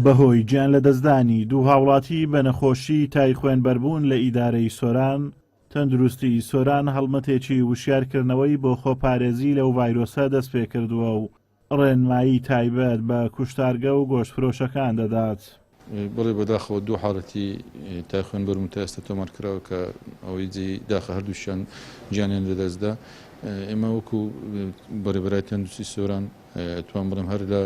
بەهۆی گیان لە دەستدانی دوو هاوڵاتی بە نەخۆشی تای خوێنبەربوون لە ئیدارەی سۆران، تەندروستی سۆران هەڵمەتێکی وشیارکردنەوەی بۆ خۆپارێزی لەو ڤایرۆسە دەست پێ کردووە و ڕێنمایی تایبەت بە کوشتارگە و گۆشتفرۆشەکان دەدات. بڵێ بەداخەوە دوو حاڵەتی تای خوێنبەربوون تا ئێستا تۆمار کراوە کە ئەوەی جێ داخە هەردووشیان گیانیان لەدەستدا. ئێمە وەکو بەڕێبەرای تەندروستی سۆران توان بڵێم هەر لە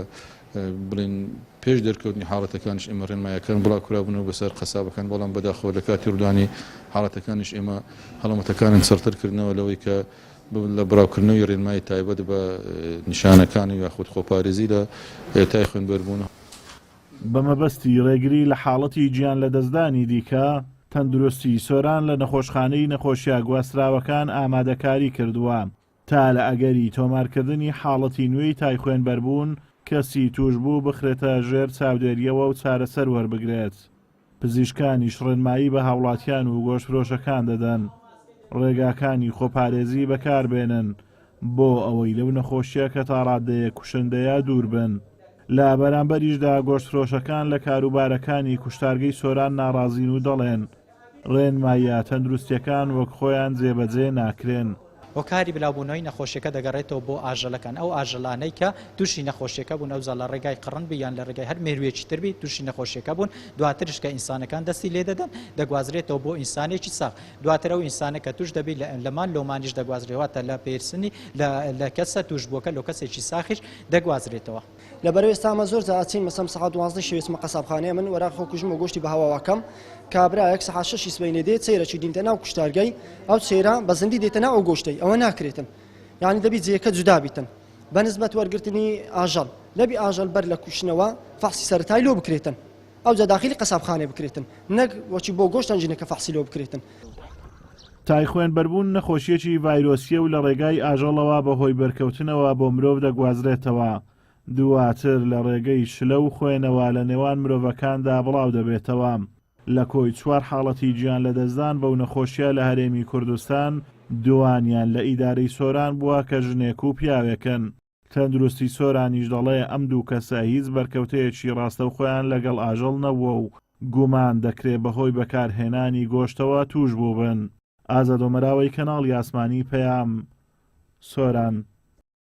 بڵێن پێش دەرکەوتنی حاڵەتەکانش ئێمە ڕێنماییەکان بڵاوکرابوونەوە بەسەر قەسابەکان، بەڵام بەداخەوە لە کاتی ڕوودانی حاڵەتەکانش ئێمە هەڵامەتەکانن سەرترکردنەوە لەوەی کە لە بڕاوکردنەوەی ڕێنمایی تایبەت بە نیشانەکانی یاخود خۆپارێزی لە تای خوێنبەربوون. بەمەبەستی ڕێگری لە حاڵەتی گیان لە دەستدانی دیکە، تەندروستی سۆران لە نەخۆشخانەی نەخۆشیە گواستراوەکان ئامادەکاری کردووە تا لە ئەگەری تۆمارکردنی حاڵەتی نوێی تای خوێنبەربوون کەسی توش بوو بخرێتە ژێر چاودێریەوە و چارەسەر وەربگرێت. پزیشکانیش ڕێنمایی بە هاوڵاتیان و گۆشتفرۆشەکان دەدەن ڕێگاکانی خۆپارێزی بەکاربێنن بۆ ئەوەی لەو نەخۆشیە کە تا ڕادەیە کوشندەیە دوور بن. لە بەرامبەریشدا گۆشتفرۆشەکان لە کاروبارەکانی کوشتارگەی سۆران ناڕازین و دەڵێن ڕێنماییە تەندروستیەکان وەک خۆیان جێبەجێ ناکرێن. هۆکاری بلاوبوونەوەی نەخۆشیەکە دەگەڕێتەوە بۆ ئاژەڵەکان، ئەو ئاژەڵانەی کە تووشی نەخۆشیەکە بوون، ئەو زاڵە ڕێگای قڕن بیان لە ڕێگای هەر مێروویەکی تربی تووشی نەخۆشیەکە بوون، دواترش کە ئینسانەکان دەستی لێ دەدەن دەگوازرێتەوە بۆ ئینسانێکی ساغ، دواتر ئەو ئینسانە کە توش دەبێت لەمان لۆمانیش دەگوازرێتەوە لە پێرسنی لە کەسە توش بووەکە لە کەسێکی ساخیش دەگوازرێتەوە. لەبەرەوەی ئێستامە زۆر جاچین مەسەم سەعات 12 شەوێسمە قەسابخانەیە من وەرا خۆکوژم و گۆشتی بە هەواوەکەم کابراایەک سەعات 6 سبەینێ دێت سەیرەکی دینتە ناو کوشتارگەی ئەو سێرە بە زەندی دێتە ناو ئەو گۆشتەی ئەوە ناکرێتن، یعنی دەبی جێەکە جودا بیتن بە نسبەت وەرگرتنی ئاژەڵ لەبی ئاژەڵ بەر لە کوشتنەوە فەحسی سەرەتایی لۆ بکرێتن، ئەو جا داخلی قەسابخانێ بکرێتن، نەک وەچی بۆ گۆشت ئەنجینەکە فەحسی لۆ بکرێتن. تای خوێنبەربوون نەخۆشیەکی ڤایرۆسیە و لە ڕێگای ئاژەڵەوە بەهۆی بەرکەوتنەوە بۆ مرۆڤ دەگوازرێتەوە، دواتر لە ڕێگەی شلە و خوێنەوە لە نێوان مرۆڤەکاندا بڵاو دەبێتەوە. لە کۆی 4 حاڵەتی گیان لە دەستدان بەو نەخۆشیە لە هەرێمی کوردستان دووانیان لە ئیدارەی سۆران بووە کە ژنێک و پیاوێکن. تەندروستی سۆرانیش دەڵێ ئەم دوو کەسە هیچ بەرکەوتەیەکی ڕاستەوخۆیان لەگەڵ ئاژەڵ نەبووە و گومان دەکرێت بەهۆی بەکارهێنانی گۆشتەوە توش بوو بن. ئازادۆمەراوەی کەناڵی ئاسمانی پەیام، سۆران.